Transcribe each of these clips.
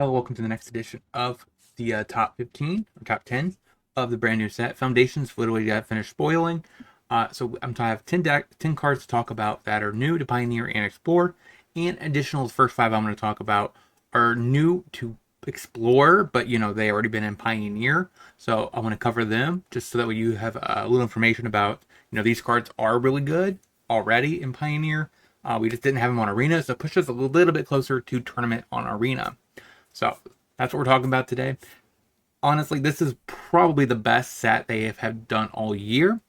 Hello, welcome to the next edition of the top 15 or top 10 of the brand new set. Foundations literally got finished spoiling. So I'm to have 10 cards to talk about that are new to Pioneer and Explore. And additional, the first 5 I'm going to talk about are new to Explore, but they already been in Pioneer. So I want to cover them just so that way you have a little information about, these cards are really good already in Pioneer. We just didn't have them on Arena, so it pushed us a little bit closer to Tournament on Arena. So that's what we're talking about today. Honestly, this is probably the best set they have done all year.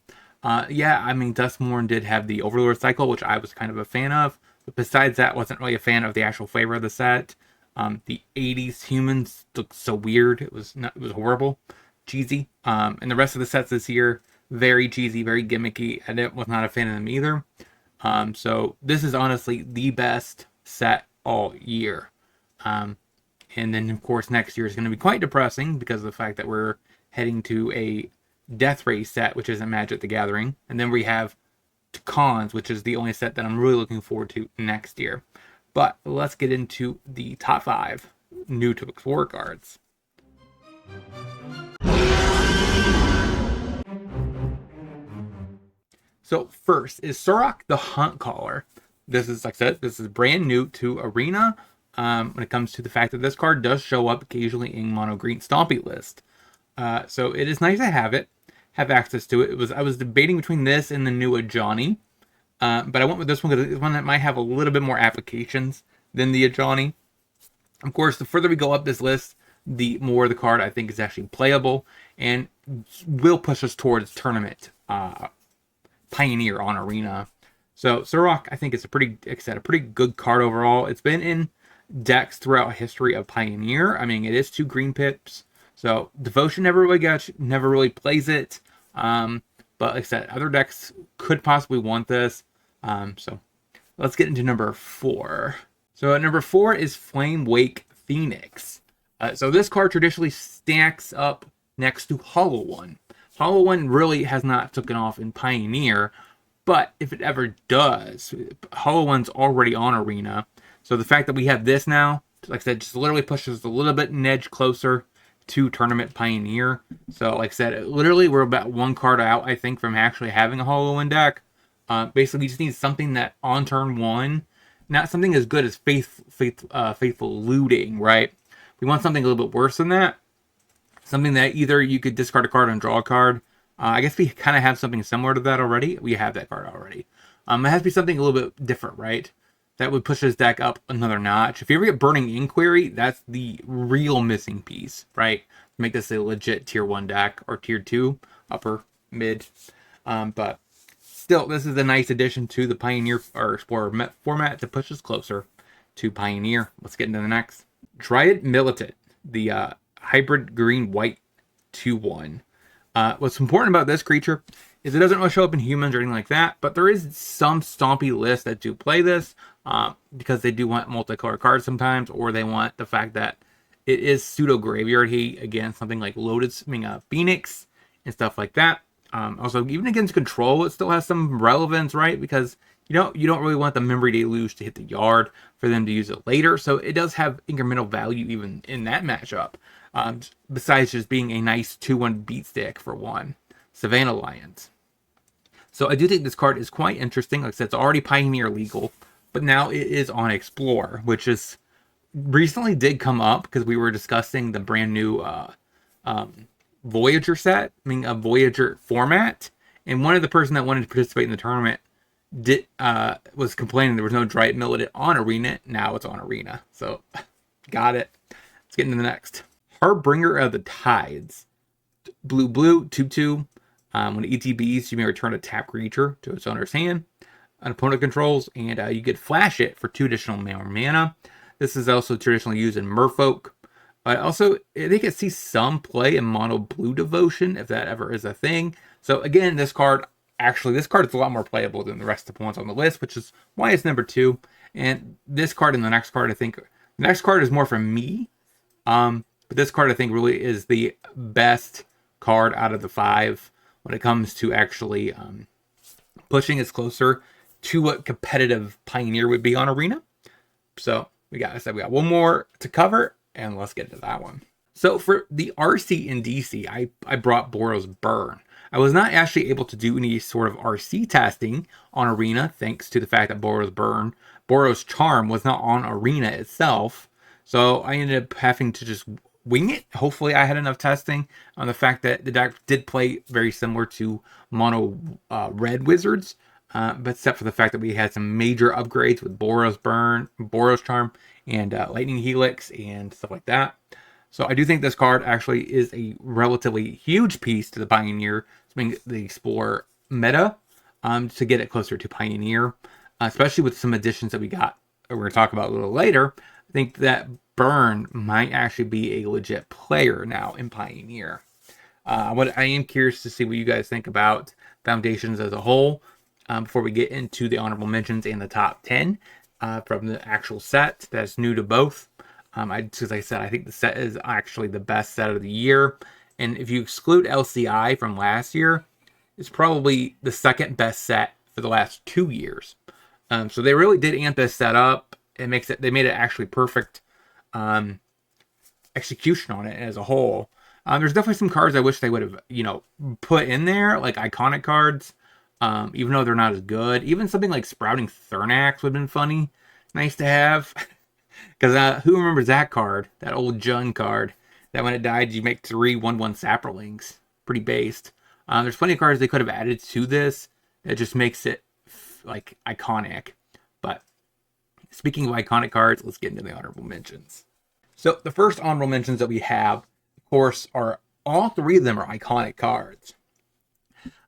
Duskmourn did have the Overlord cycle, which I was kind of a fan of. But besides that, wasn't really a fan of the actual flavor of the set. The 80s humans looked so weird. It was horrible, cheesy. And the rest of the sets this year, very cheesy, very gimmicky. I was not a fan of them either. So this is honestly the best set all year. And then, of course, next year is going to be quite depressing because of the fact that we're heading to a Death Ray set, which isn't Magic the Gathering. And then we have Cons, which is the only set that I'm really looking forward to next year. But let's get into the top 5 new to Explore cards. So first is Surrak the Hunt Caller. This is, like I said, this is brand new to Arena. When it comes to the fact that this card does show up occasionally in Mono Green Stompy list. So it is nice to have access to it. I was debating between this and the new Ajani. But I went with this one because it's one that might have a little bit more applications than the Ajani. Of course, the further we go up this list, the more the card I think is actually playable and will push us towards tournament Pioneer on Arena. So Surrak, I think, is a pretty good card overall. It's been in decks throughout history of Pioneer. I mean, it is 2 green pips, so Devotion never really plays it. But like I said, other decks could possibly want this. So let's get into number 4. So at number 4 is Flame Wake Phoenix. So this card traditionally stacks up next to Hollow One. Hollow One really has not taken off in Pioneer, but if it ever does, Hollow One's already on Arena. So the fact that we have this now, like I said, just literally pushes a little bit an edge closer to Tournament Pioneer. So like I said, literally we're about 1 card out, I think, from actually having a Hollow One deck. Basically, we just need something that on turn 1, not something as good as Faithful Looting, right? We want something a little bit worse than that. Something that either you could discard a card and draw a card. I guess we kind of have something similar to that already. We have that card already. It has to be something a little bit different, right? That would push this deck up another notch. If you ever get Burning Inquiry, that's the real missing piece, right? Make this a legit tier 1 deck or tier 2, upper, mid. But still, this is a nice addition to the Pioneer or Explorer format to push us closer to Pioneer. Let's get into the next. Dryad Militant, the hybrid green-white 2/1. What's important about this creature is it doesn't really show up in humans or anything like that, but there is some stompy lists that do play this because they do want multicolor cards sometimes, or they want the fact that it is pseudo graveyard heat against something like Phoenix and stuff like that. Also, even against control, it still has some relevance, right? Because you don't really want the Memory Deluge to hit the yard for them to use it later, so it does have incremental value even in that matchup. Besides just being a nice 2/1 beat stick for 1. Savannah Lions. So I do think this card is quite interesting. Like I said, it's already Pioneer legal, but now it is on Explore, which is recently did come up because we were discussing the brand new Voyager set, I mean a Voyager format, and one of the person that wanted to participate in the tournament was complaining there was no Dryad Militant on Arena. Now it's on Arena, so got it. Let's get into the next. Harbinger of the Tides. Blue 2/2. When it ETBs, you may return a tap creature to its owner's hand. An opponent controls, and you could flash it for 2 additional mana. This is also traditionally used in Merfolk. Also, they can see some play in Mono Blue Devotion, if that ever is a thing. So again, this card is a lot more playable than the rest of the ones on the list, which is why it's number 2. And this card and the next card, I think, the next card is more for me. But this card, I think, really is the best card out of the 5 when it comes to actually pushing us closer to what competitive Pioneer would be on Arena. So we got 1 more to cover, and let's get to that one. So for the RC and DC, I brought Boros Burn. I was not actually able to do any sort of RC testing on Arena, thanks to the fact that Boros Charm was not on Arena itself. So I ended up having to just wing it. Hopefully I had enough testing on the fact that the deck did play very similar to Mono Red Wizards. But except for the fact that we had some major upgrades with Boros Burn, Boros Charm, and Lightning Helix and stuff like that. So I do think this card actually is a relatively huge piece to the Pioneer, the Explorer meta, to get it closer to Pioneer, especially with some additions that we got, we're going to talk about a little later. I think that Burn might actually be a legit player now in Pioneer. What I am curious to see what you guys think about Foundations as a whole before we get into the honorable mentions and the top 10 from the actual set that's new to both. As I said, I think the set is actually the best set of the year. And if you exclude LCI from last year, it's probably the second best set for the last 2 years. So they really did amp this set up. They made it actually perfect execution on it as a whole. There's definitely some cards I wish they would have, put in there, like iconic cards, even though they're not as good. Even something like Sprouting Thurnax would have been funny, nice to have. Because who remembers that card? That old Jun card. That when it died, you make 3 1/1 Saprolings. Pretty based. There's plenty of cards they could have added to this. That just makes it, iconic. But speaking of iconic cards, let's get into the honorable mentions. So the first honorable mentions that we have, of course, are all 3 of them are iconic cards.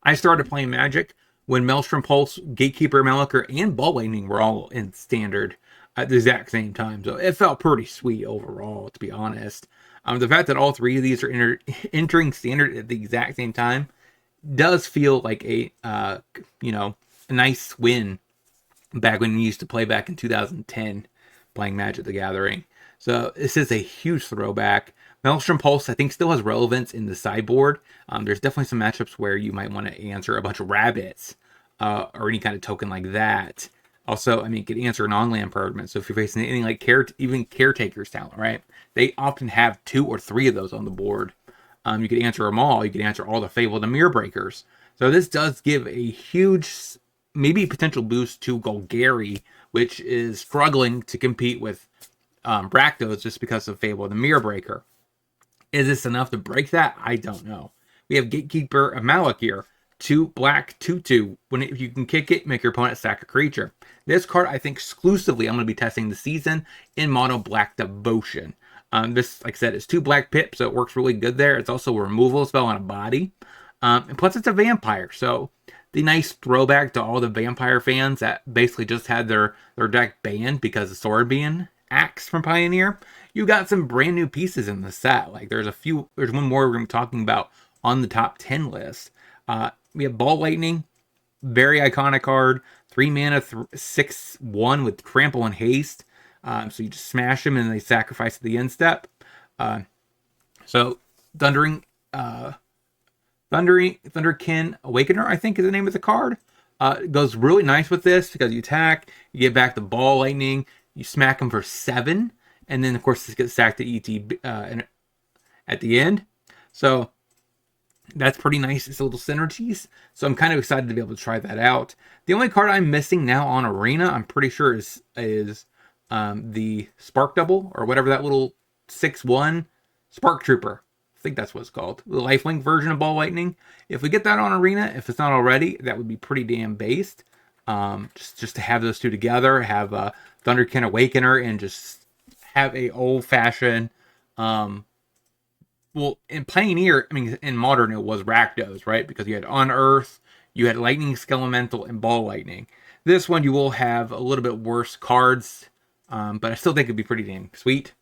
I started playing Magic when Maelstrom Pulse, Gatekeeper Malakir, and Ball Lightning were all in Standard at the exact same time. So it felt pretty sweet overall, to be honest. The fact that all 3 of these are entering Standard at the exact same time does feel like a nice win back when we used to play back in 2010 playing Magic the Gathering. So this is a huge throwback. Maelstrom Pulse, I think, still has relevance in the sideboard. There's definitely some matchups where you might want to answer a bunch of rabbits or any kind of token like that. Also, it could answer an on-land permanent. So if you're facing anything like even Caretaker's talent, right? They often have 2 or 3 of those on the board. You could answer them all. You could answer all the Fable the Mirror Breakers. So this does give a huge, maybe potential boost to Golgari, which is struggling to compete with Rakdos just because of Fable the Mirror Breaker. Is this enough to break that? I don't know. We have Gatekeeper of Malakir. 2 black, 2/2. If you can kick it, make your opponent sack a creature. This card, I think, exclusively I'm going to be testing this season in Mono Black Devotion. This, like I said, is 2 black pips, so it works really good there. It's also a removal spell on a body. And plus, it's a vampire, so the nice throwback to all the vampire fans that basically just had their deck banned because of Sword being axed from Pioneer. You got some brand new pieces in the set. There's one more we're going to be talking about on the top 10 list. We have Ball Lightning, very iconic card, 3 mana, 6/1 with Trample and Haste. So you just smash them and they sacrifice at the end step. So Thunderkin Awakener, I think is the name of the card. It goes really nice with this because you attack, you get back the Ball Lightning, you smack them for 7, and then of course this gets sacked to ET at the end. So that's pretty nice. It's a little synergies. So I'm kind of excited to be able to try that out. The only card I'm missing now on Arena, I'm pretty sure is the Spark Double or whatever that little 6/1 Spark Trooper. I think that's what it's called. The lifelink version of Ball Lightning. If we get that on Arena, if it's not already, that would be pretty damn based. Just to have those 2 together, have Thunderkin Awakener, and just have a old-fashioned well, in Pioneer, in Modern, it was Rakdos, right? Because you had Unearth, you had Lightning Skelemental, and Ball Lightning. This one, you will have a little bit worse cards, but I still think it'd be pretty damn sweet.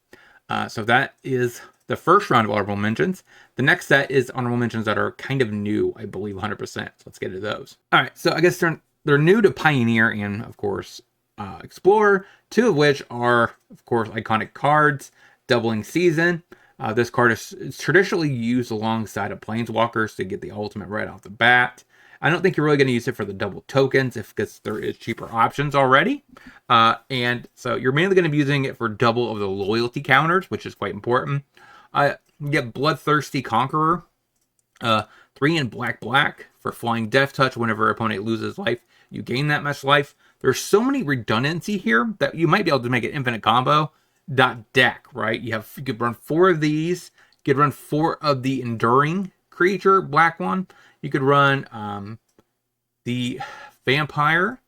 So that is the first round of honorable mentions. The next set is honorable mentions that are kind of new, I believe, 100%. So let's get into those. All right, so I guess they're new to Pioneer and, of course, Explorer, 2 of which are, of course, iconic cards, Doubling Season. This card is traditionally used alongside of Planeswalkers to get the ultimate right off the bat. I don't think you're really going to use it for the double tokens because there is cheaper options already. And so you're mainly going to be using it for double of the loyalty counters, which is quite important. You get Bloodthirsty Conqueror, 3 in black for flying Death Touch. Whenever an opponent loses life, you gain that much life. There's so many redundancy here that you might be able to make an infinite combo. Deck, right? You could run 4 of these. You could run 4 of the Enduring Creature, black one. You could run the Vampire,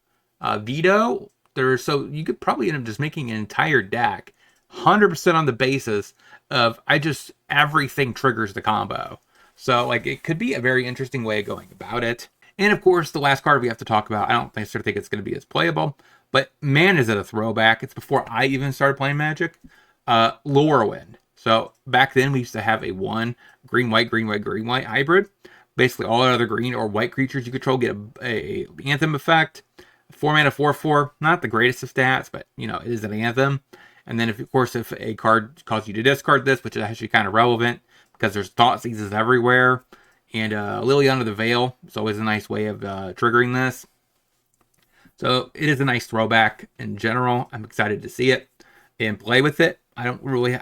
Veto. So you could probably end up just making an entire deck 100% on the basis of everything triggers the combo. So like it could be a very interesting way of going about it. And of course, the last card we have to talk about, I don't necessarily think it's going to be as playable, but man, is it a throwback. It's before I even started playing Magic. Lorwyn. So back then we used to have a 1 green white hybrid. Basically all other green or white creatures you control get a Anthem effect. 4 mana 4/4, not the greatest of stats, but you know, it is an Anthem. And then if a card calls you to discard this, which is actually kind of relevant because there's Thought Seizes everywhere. And Lily Under the Veil is always a nice way of triggering this. So it is a nice throwback in general. I'm excited to see it and play with it. I don't really,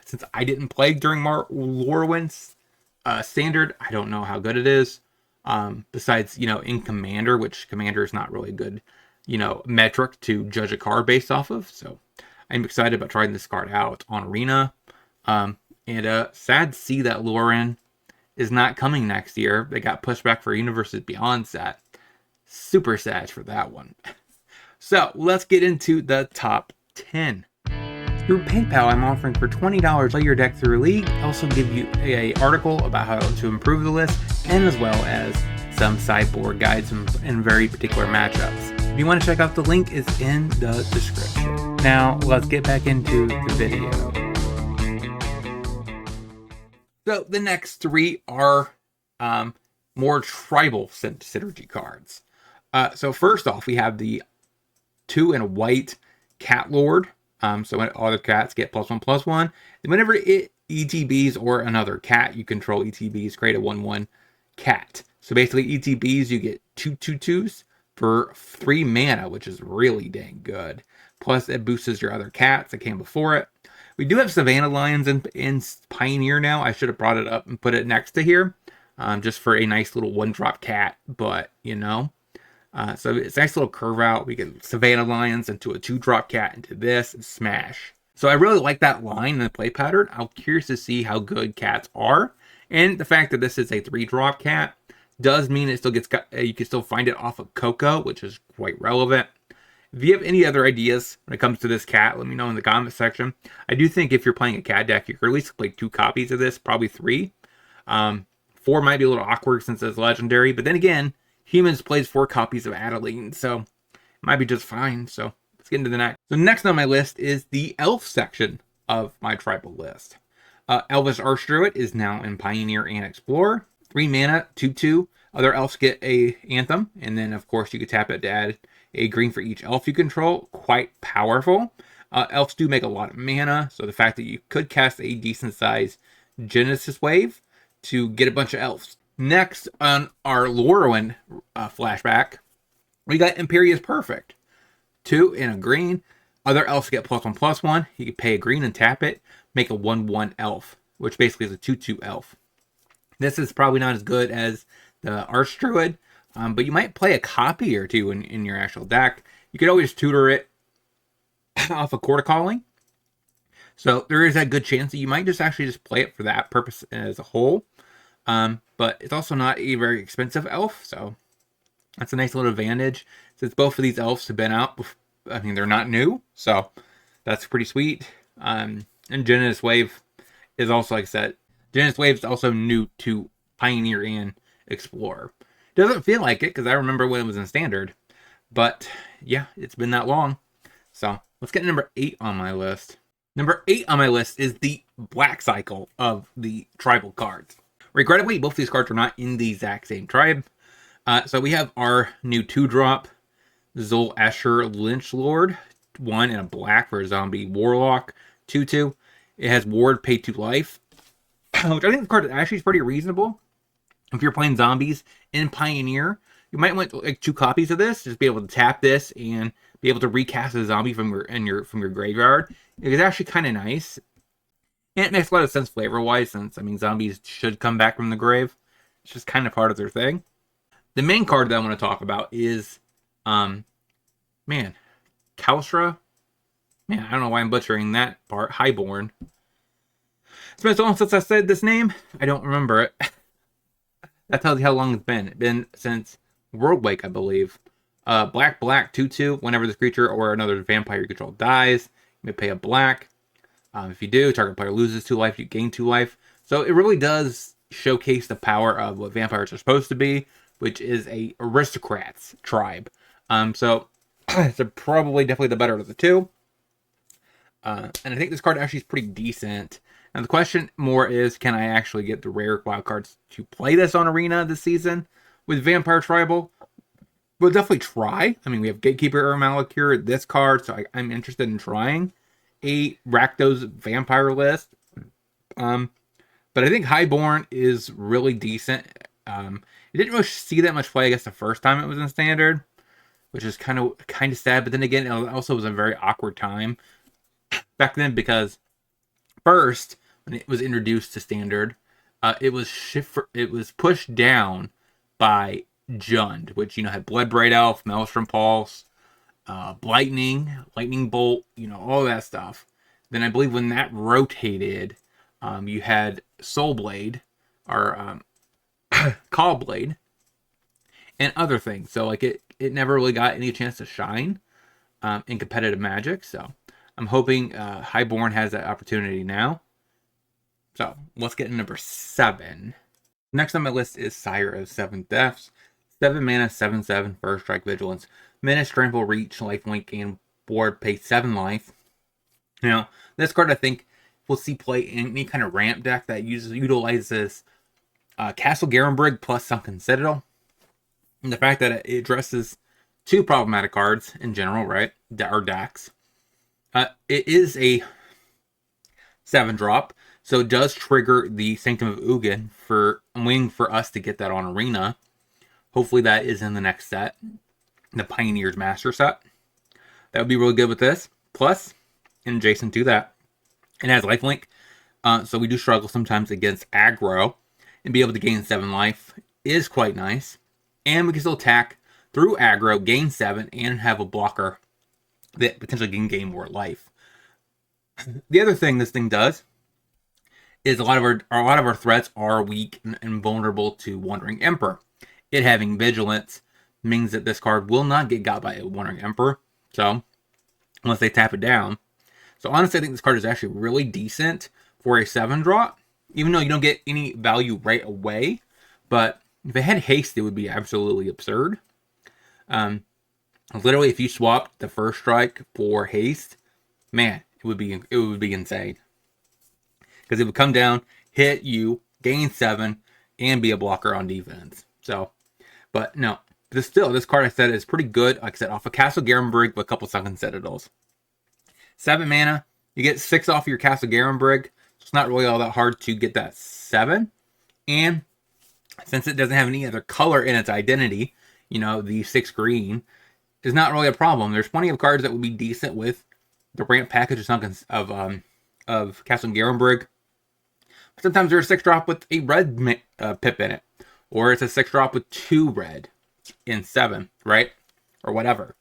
since I didn't play during Lorwyn's standard, I don't know how good it is. Besides, you know, in Commander, which Commander is not really a good, you know, metric to judge a card based off of. So I'm excited about trying this card out on Arena. And sad to see that Lorwyn is not coming next year. They got pushed back for Universes Beyond set. Super sad for that one. So let's get into the top 10. Through PayPal, I'm offering for $20 play your deck through a league. I also give you an article about how to improve the list, and as well as some sideboard guides in very particular matchups. If you want to check out the link, is in the description. Now let's get back into the video. So the next 3 are more tribal synergy cards. So first off, we have the 2 in white Cat Lord. So when all the cats get +1/+1, and whenever it ETBs or another cat you control ETBs, create a 1/1 cat. So basically ETBs, you get 2/2/2s for 3 mana, which is really dang good. Plus it boosts your other cats that came before it. We do have Savannah Lions in Pioneer now. I should have brought it up and put it next to here, just for a nice little 1-drop cat, but you know. So it's a nice little curve out. We get Savannah Lions into a 2-drop cat into this and smash. So I really like that line and the play pattern. I'm curious to see how good cats are. And the fact that this is a 3-drop cat does mean it still gets, you can still find it off of Coco, which is quite relevant. If you have any other ideas when it comes to this cat, let me know in the comment section. I do think if you're playing a cat deck, you could at least play 2 copies of this, probably 3. 4 might be a little awkward since it's legendary, but then again, Humans plays 4 copies of Adeline, so it might be just fine. So let's get into the next. So next on my list is the Elf section of my tribal list. Elvish Archdruid is now in Pioneer and Explorer. 3 mana, 2/2. Other elves get a Anthem, and then of course you could tap it to add a green for each elf you control. Quite powerful. Elves do make a lot of mana, so the fact that you could cast a decent size Genesis Wave to get a bunch of elves. Next on our Lorwyn flashback, we got Imperious Perfect. 2 in a green. Other elves get +1/+1. You can pay a green and tap it, make a 1/1 elf, which basically is a 2/2 elf. This is probably not as good as the Archdruid, but you might play a copy or 2 in your actual deck. You could always tutor it off of Court of Calling. So there is a good chance that you might just play it for that purpose as a whole. But it's also not a very expensive elf, so that's a nice little advantage. Since both of these elves have been out, I mean, they're not new, so that's pretty sweet. And Genesis Wave is also, like I said, Genesis Wave is also new to Pioneer and Explorer. Doesn't feel like it, because I remember when it was in Standard, but yeah, it's been that long. So let's get number 8 on my list. Number 8 on my list is the Black Cycle of the tribal cards. Regrettably, both these cards are not in the exact same tribe. So we have our new 2-drop Zol Escher Lynch Lord. 1 in a black for a zombie warlock. 2/2. It has ward, pay 2 life. Which I think the card actually is pretty reasonable. If you're playing zombies in Pioneer, you might want like 2 copies of this, just be able to tap this and be able to recast a zombie from your graveyard. It's actually kind of nice, and it makes a lot of sense flavor-wise, since I mean zombies should come back from the grave. It's just kind of part of their thing. The main card that I want to talk about is, man, Kalstra. Man, I don't know why I'm butchering that part. Highborn. It's been so long since I said this name, I don't remember it. That tells you how long it's been. It's been since Worldwake, I believe. Black, 2/2. Whenever this creature or another vampire you control dies, you may pay a black. If you do, target player loses 2 life, you gain 2 life. So it really does showcase the power of what vampires are supposed to be, which is a aristocrats tribe. So it's probably definitely the better of the two. And I think this card actually is pretty decent. And the question more is, can I actually get the rare wild cards to play this on Arena this season with Vampire Tribal? We'll definitely try. I mean, we have Gatekeeper Malakir, this card, so I'm interested in trying a Rakdos Vampire list. But I think Highborn is really decent. You didn't really see that much play, I guess, the first time it was in Standard, which is kind of sad. But then again, it also was a very awkward time back then, because first, when it was introduced to Standard, it was pushed down by Jund, which, you know, had Bloodbraid Elf, Maelstrom Pulse, Lightning Bolt, you know, all that stuff. Then I believe when that rotated, you had Soulblade, or Callblade, and other things. So like it never really got any chance to shine in competitive Magic. So I'm hoping Highborn has that opportunity now. So let's get to number 7. Next on my list is Sire of Seven Deaths. 7 mana, 7/7, first strike, vigilance, menace, trample, reach, lifelink, and board, pay 7 life. Now, this card I think we'll see play in any kind of ramp deck that utilizes Castle Garenbrig plus Sunken Citadel. And the fact that it addresses 2 problematic cards in general, right? Or decks. It is a 7-drop, so it does trigger the Sanctum of Ugin. I'm waiting for us to get that on Arena. Hopefully that is in the next set, the Pioneer's Master set. That would be really good with this. Plus, and adjacent to that, it has lifelink, so we do struggle sometimes against aggro, and be able to gain 7 life is quite nice. And we can still attack through aggro, gain 7, and have a blocker that potentially can gain more life. The other thing this thing does is a lot of our threats are weak and vulnerable to Wandering Emperor. It having vigilance means that this card will not get got by a Wandering Emperor, so unless they tap it down. So honestly, I think this card is actually really decent for a 7-drop, even though you don't get any value right away. But if it had haste, it would be absolutely absurd. Literally, if you swapped the first strike for haste, man, it would be insane. Because it would come down, hit you, gain 7, and be a blocker on defense. So, but no, this card I said is pretty good. Like I said, off of Castle Garenbrig with a couple Sunken Citadels. 7 mana, you get 6 off your Castle Garenbrig. So it's not really all that hard to get that 7. And since it doesn't have any other color in its identity, you know, the 6 green is not really a problem. There's plenty of cards that would be decent with the ramp package of Castle Garenbrig. Sometimes there's a 6-drop with a red pip in it, or it's a 6-drop with 2 red in 7, right? Or whatever.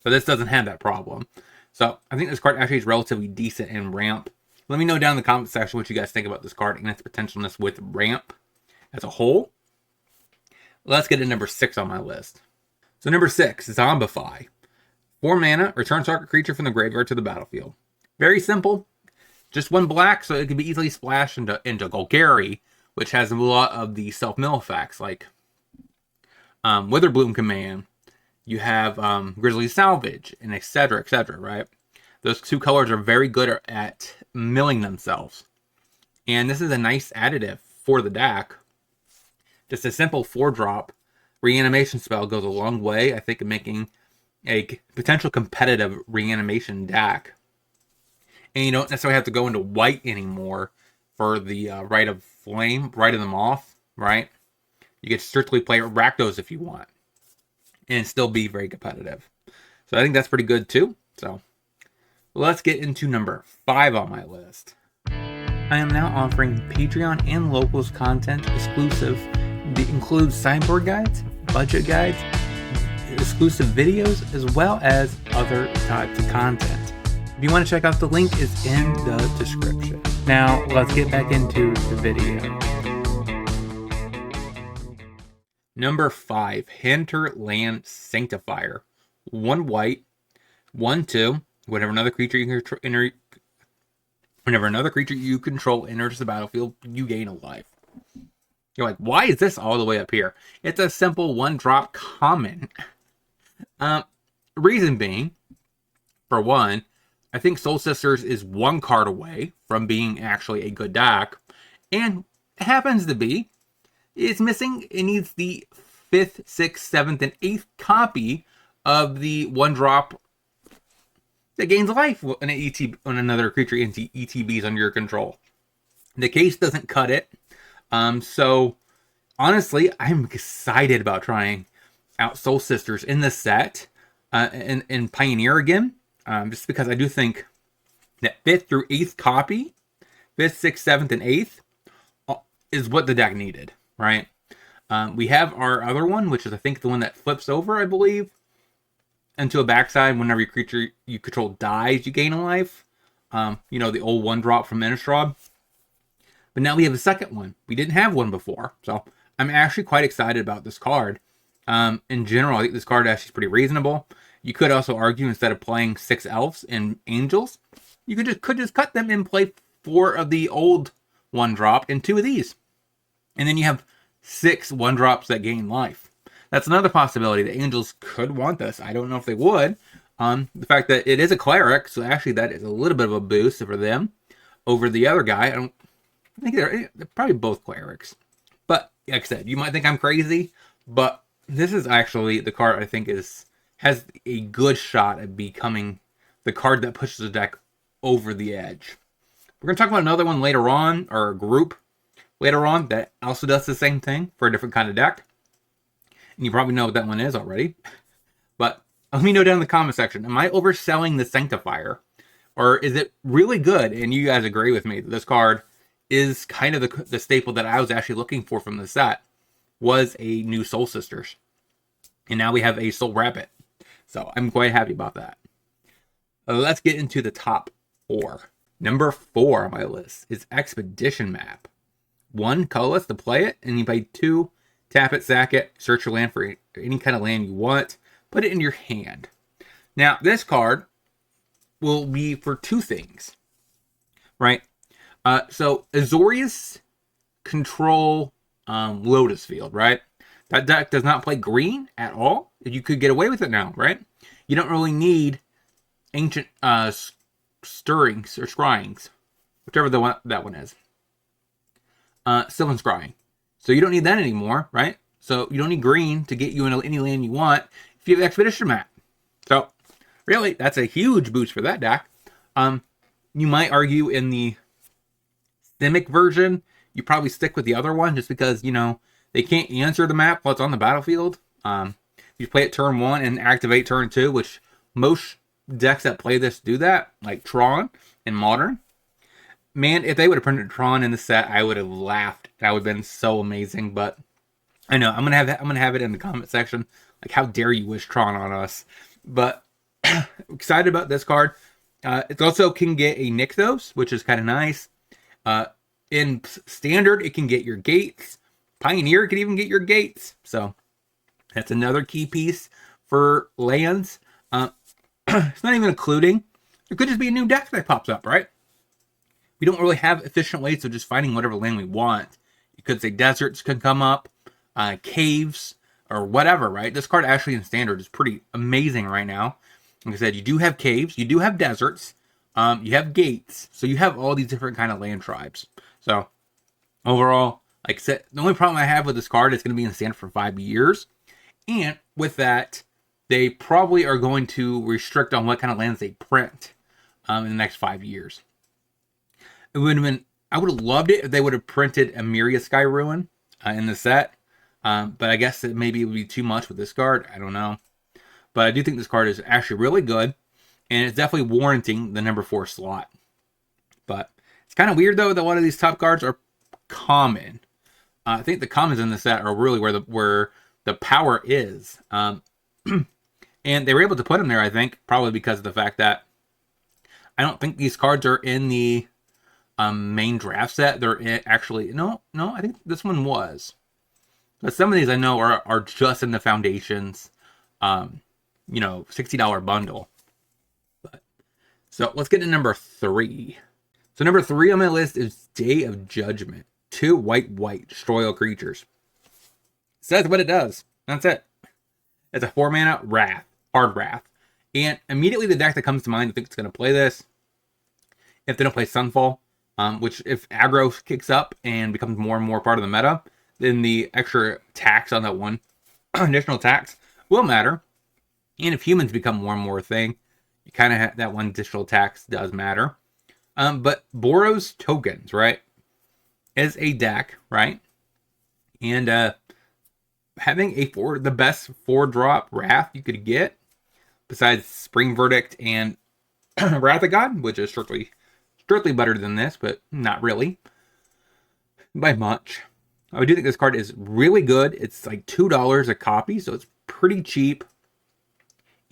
So this doesn't have that problem. So I think this card actually is relatively decent in ramp. Let me know down in the comment section what you guys think about this card and its potentialness with ramp as a whole. Let's get to number 6 on my list. So number 6, Zombify. 4 mana, return target creature from the graveyard to the battlefield. Very simple. Just 1 black, so it can be easily splashed into Golgari, which has a lot of the self-mill effects, like Witherbloom Command. You have Grizzly Salvage, and etc., right? Those 2 colors are very good at milling themselves. And this is a nice additive for the deck. Just a simple 4-drop reanimation spell goes a long way, I think, in making a potential competitive reanimation deck. And you don't necessarily have to go into white anymore for the Rite of the Moth, right? You get to strictly play Rakdos if you want. and still be very competitive. So I think that's pretty good too. So let's get into number 5 on my list. I am now offering Patreon and locals content exclusive that includes sideboard guides, budget guides, exclusive videos, as well as other types of content. If you want to check out the link, is in the description. Now let's get back into the video. Number 5, Hinterland Sanctifier. 1 white, 1/2. Whenever another creature you control enters the battlefield, you gain a life. You're like, why is this all the way up here? It's a simple 1-drop common. Reason being, for one, I think Soul Sisters is 1 card away from being actually a good deck, and it happens to be. It's missing. It needs the 5th, 6th, 7th, and 8th copy of the 1-drop that gains life when another creature ETBs under your control. The case doesn't cut it. So honestly, I'm excited about trying out Soul Sisters in the set and Pioneer again. Just because I do think that 5th through 8th copy, 5th, 6th, 7th, and 8th is what the deck needed, right? We have our other one, which is I think the one that flips over, I believe, into a backside. Whenever your creature you control dies, you gain a life. The old 1-drop from Innistrad. But now we have a second one. We didn't have one before, so I'm actually quite excited about this card. In general, I think this card actually is pretty reasonable. You could also argue instead of playing 6 elves and angels, you could just cut them and play 4 of the old 1-drop and 2 of these. And then you have 6 1-drops that gain life. That's another possibility. The angels could want this. I don't know if they would. The fact that it is a cleric, so actually that is a little bit of a boost for them over the other guy. I think they're probably both clerics. But like I said, you might think I'm crazy, but this is actually the card I think has a good shot at becoming the card that pushes the deck over the edge. We're going to talk about another one later on, or a group later on, that also does the same thing for a different kind of deck. And you probably know what that one is already. But let me know down in the comment section, am I overselling the Sanctifier? Or is it really good? And you guys agree with me that this card is kind of the staple that I was actually looking for from the set, was a new Soul Sisters. And now we have a Soul Rabbit. So I'm quite happy about that. Let's get into the top 4. Number 4 on my list is Expedition Map. 1 colorless to play it, and you pay 2, tap it, sack it, search your land for any kind of land you want, put it in your hand. Now, this card will be for 2 things, right? So Azorius control Lotus Field, right? That deck does not play green at all. You could get away with it now, right? You don't really need ancient stirrings or scryings, whichever that one is. Sylvan Scrying. So you don't need that anymore, right? So you don't need green to get you into any land you want if you have Expedition Map. So really, that's a huge boost for that deck. You might argue in the Simic version, you probably stick with the other one just because, they can't answer the map while it's on the battlefield. You play it turn 1 and activate turn 2, which most decks that play this do that, like Tron and Modern. Man, if they would have printed Tron in the set, I would have laughed. That would have been so amazing. But I know I'm gonna have it in the comment section. Like, how dare you wish Tron on us? But excited about this card. It also can get a Nykthos, which is kind of nice. In Standard, it can get your gates. Pioneer can even get your gates. So that's another key piece for lands. It's not even including. It could just be a new deck that pops up, right? We don't really have efficient ways of just finding whatever land we want. You could say deserts can come up, caves, or whatever, right? This card actually in Standard is pretty amazing right now. Like I said, you do have caves, you do have deserts, you have gates, so you have all these different kind of land tribes. So overall, like I said, the only problem I have with this card is going to be in Standard for 5 years. And with that, they probably are going to restrict on what kind of lands they print in the next 5 years. It would have been, I would have loved it if they would have printed a Myria Sky Ruin in the set. But I guess it maybe would be too much with this card. I don't know. But I do think this card is actually really good, and it's definitely warranting the number 4 slot. But it's kind of weird, though, that a lot of these top cards are common. I think the commons in the set are really where the power is. And they were able to put them there, I think, probably because of the fact that I don't think these cards are in the main draft set. They're actually... No, I think this one was. But some of these I know are just in the Foundations, $60 bundle. But so let's get to number 3. So number 3 on my list is Day of Judgment. 2 white, destroy all creatures. So that's what it does. That's it. It's a 4-mana Wrath, hard Wrath. And immediately the deck that comes to mind, I think it's going to play this. If they don't play Sunfall, which if aggro kicks up and becomes more and more part of the meta, then the extra tax on that one additional tax will matter. And if humans become more and more a thing, you kind of have that one additional tax does matter. But Boros tokens, right, is a deck, right? And having the best 4-drop Wrath you could get, besides Spring Verdict and Wrath of God, which is strictly better than this, but not really by much. I do think this card is really good. It's like $2 a copy, so it's pretty cheap.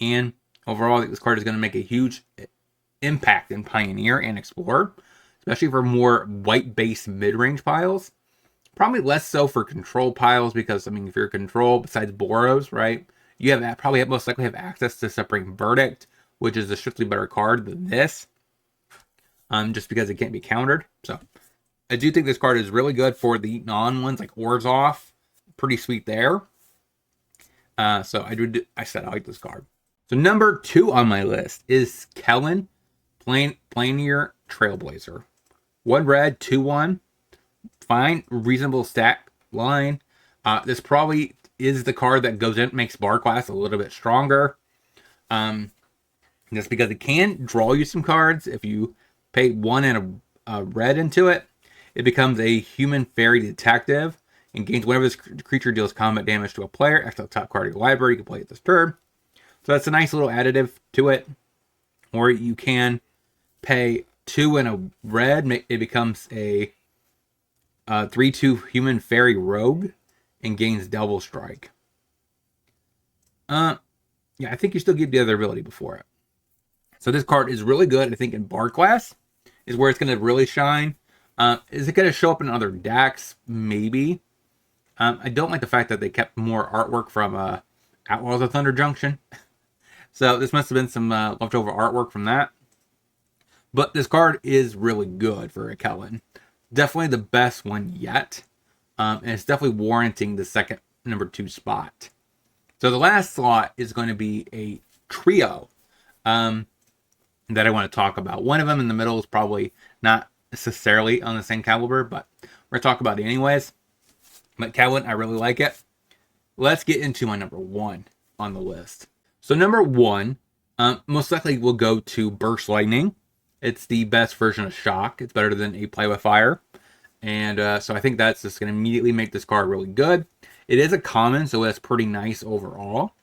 And overall, I think this card is going to make a huge impact in Pioneer and Explorer, especially for more white-based mid-range piles. Probably less so for control piles, because, if you're control, besides Boros, right, you most likely have access to Spring Verdict, which is a strictly better card than this, just because it can't be countered. So I do think this card is really good for the non-ones, like Orzhov. Pretty sweet there. So I like this card. So number 2 on my list is Kellen, Pioneer Trailblazer. 1 red, 2/1. Fine, reasonable stack line. This probably is the card that goes in, makes bar class a little bit stronger. Just because it can draw you some cards. If you pay 1 and a red into it, it becomes a human fairy detective and gains whenever this creature deals combat damage to a player. Extra the top card of your library, you can play it this turn. So that's a nice little additive to it. Or you can pay 2 and a red. It becomes a 3/2 human fairy rogue and gains double strike. Yeah, I think you still get the other ability before it. So this card is really good. I think in bar class is where it's going to really shine. Is it going to show up in other decks? Maybe. I don't like the fact that they kept more artwork from Outlaws of Thunder Junction. So this must have been some leftover artwork from that. But this card is really good for a Kellen. Definitely the best one yet. And it's definitely warranting the second number 2 spot. So the last slot is going to be a trio that I want to talk about. One of them in the middle is probably not necessarily on the same caliber, but we're going to talk about it anyways. But Kellen, I really like it. Let's get into my number 1 on the list. So number 1, most likely will go to Burst Lightning. It's the best version of Shock. It's better than a Play with Fire. And so I think that's just going to immediately make this card really good. It is a common, so that's pretty nice overall.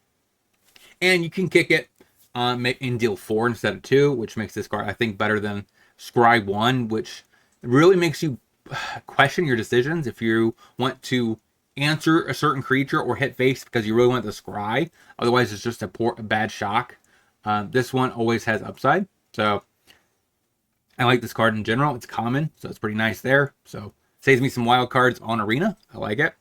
And you can kick it and deal 4 instead of 2, which makes this card, I think, better than Scry 1, which really makes you question your decisions if you want to answer a certain creature or hit face because you really want the Scry. Otherwise, it's just a bad shock. This one always has upside. So I like this card in general. It's common, so it's pretty nice there. So saves me some wild cards on Arena. I like it.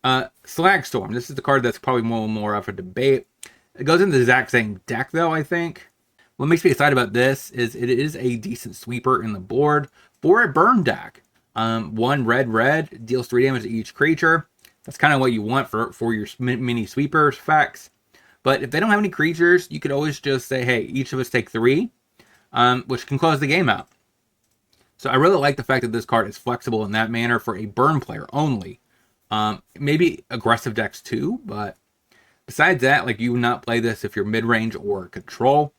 Slagstorm. This is the card that's probably more of a debate. It goes into the exact same deck, though, I think. What makes me excited about this is it is a decent sweeper in the board for a burn deck. 1 red, deals 3 damage to each creature. That's kind of what you want for your mini sweeper effects. But if they don't have any creatures, you could always just say, hey, each of us take 3, which can close the game out. So I really like the fact that this card is flexible in that manner for a burn player only. Maybe aggressive decks too, but besides that, like, you would not play this if you're mid-range or control.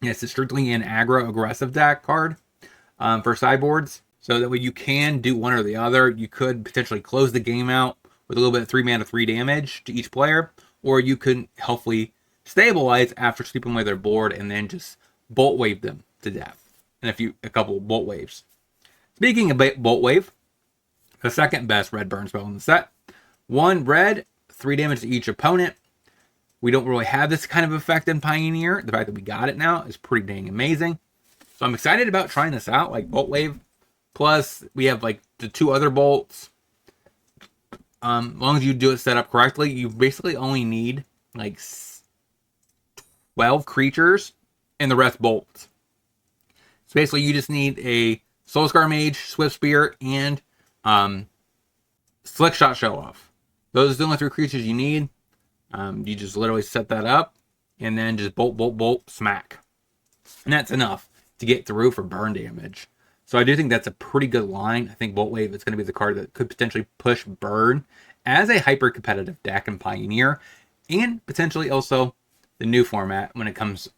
It's strictly an aggro aggressive deck card for sideboards. So that way you can do one or the other. You could potentially close the game out with a little bit of 3 mana, 3 damage to each player, or you can healthily stabilize after sweeping away their board and then just bolt wave them to death. And a couple bolt waves. Speaking of bolt wave, the second best red burn spell in the set. 1 red, 3 damage to each opponent. We don't really have this kind of effect in Pioneer. The fact that we got it now is pretty dang amazing. So I'm excited about trying this out, like bolt wave. Plus, we have like the 2 other bolts. As long as you do it set up correctly, you basically only need like 12 creatures and the rest bolts. So basically, you just need a Soulscar Mage, Swift Spear, and Slick Shot Show Off. Those are the only 3 creatures you need. You just literally set that up and then just bolt, bolt, bolt, smack. And that's enough to get through for burn damage. So I do think that's a pretty good line. I think Bolt Wave is going to be the card that could potentially push burn as a hyper competitive deck in Pioneer, and potentially also the new format when it comes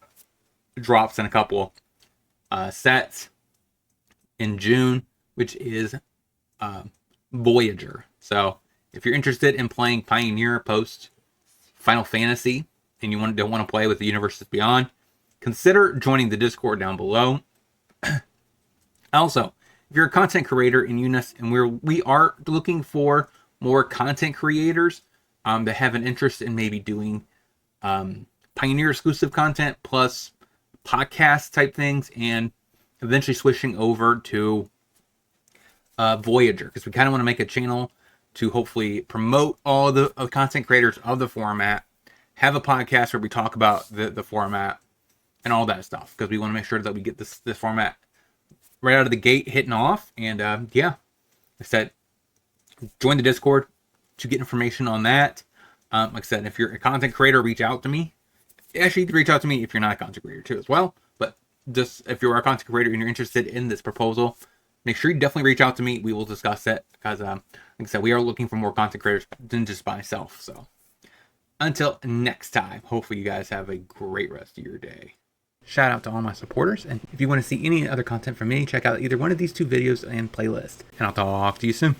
drops in a couple sets in June, which is Voyager. So if you're interested in playing Pioneer post Final Fantasy and you don't want to play with the Universes Beyond, consider joining the Discord down below. Also, if you're a content creator in Unis, and we are looking for more content creators that have an interest in maybe doing Pioneer exclusive content plus podcast type things, and eventually switching over to Voyager, because we kind of want to make a channel to hopefully promote all the content creators of the format, have a podcast where we talk about the format and all that stuff, because we want to make sure that we get this format right out of the gate hitting off. And yeah, I said, join the Discord to get information on that. Like I said, if you're a content creator, reach out to me. Actually, you can reach out to me if you're not a content creator too as well. But just if you're a content creator and you're interested in this proposal, make sure you definitely reach out to me. We will discuss it, because like I said, we are looking for more content creators than just myself. So until next time, hopefully you guys have a great rest of your day. Shout out to all my supporters, and if you want to see any other content from me, check out either one of these 2 videos and playlist. And I'll talk to you soon.